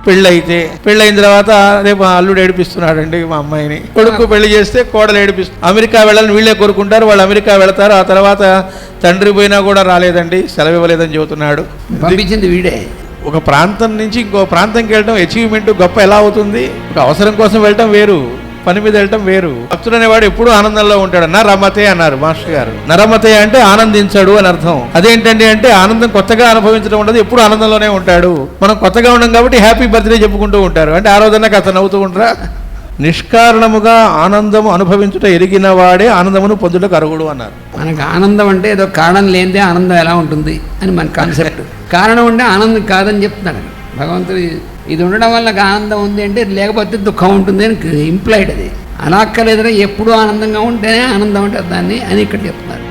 పెళ్ళైన తర్వాత రేపు అల్లుడు ఏడిపిస్తున్నాడండి మా అమ్మాయిని, కొడుకు పెళ్లి చేస్తే కోడలు ఏడిపిస్తుంది. అమెరికా వెళ్ళాలని వీళ్ళే కోరుకుంటారు, వాళ్ళు అమెరికా వెళతారు. ఆ తర్వాత తండ్రి పోయినా కూడా రాలేదండి, సెలవు ఇవ్వలేదని చెబుతున్నాడు. పంపించింది వీడే. ఒక ప్రాంతం నుంచి ఇంకో ప్రాంతంకి వెళ్ళడం అచీవ్మెంట్ గొప్ప ఎలా అవుతుంది? ఒక అవసరం కోసం వెళ్ళటం వేరు, పని మీద వెళ్ళటం వేరు. భక్తుడు అనేవాడు ఎప్పుడు ఆనందంలో ఉంటాడు. నరమతే అన్నారు మాస్టర్ గారు. నరమతే అంటే ఆనందించాడు అని అర్థం. అదేంటండి అంటే ఆనందం కొత్తగా అనుభవించడం ఉండదు, ఎప్పుడు ఆనందంలోనే ఉంటాడు. మనం కొత్తగా ఉన్నాం కాబట్టి హ్యాపీ బర్త్డే చెప్పుకుంటూ ఉంటారు. అంటే ఆ రోజున కాస్త నవ్వుతూ ఉంటారా? నిష్కారణముగా ఆనందము అనుభవించుట ఎరిగిన వాడే ఆనందమును పొందుటకు అర్హుడు అన్నారు. మనకు ఆనందం అంటే ఏదో కారణం లేనిదే ఆనందం ఎలా ఉంటుంది అని మన కాన్సెప్ట్. కారణం ఉంటే ఆనందం కాదని చెప్తున్నాడు భగవంతుడు. ఇది ఉండడం వల్ల ఆనందం ఉంది అంటే లేకపోతే దుఃఖం ఉంటుంది అని ఇంప్లైడ్. అది అలా అక్కర్లేదురా, ఎప్పుడూ ఆనందంగా ఉంటేనే ఆనందం ఉంటుంది దాన్ని అని ఇక్కడ చెప్తున్నారు.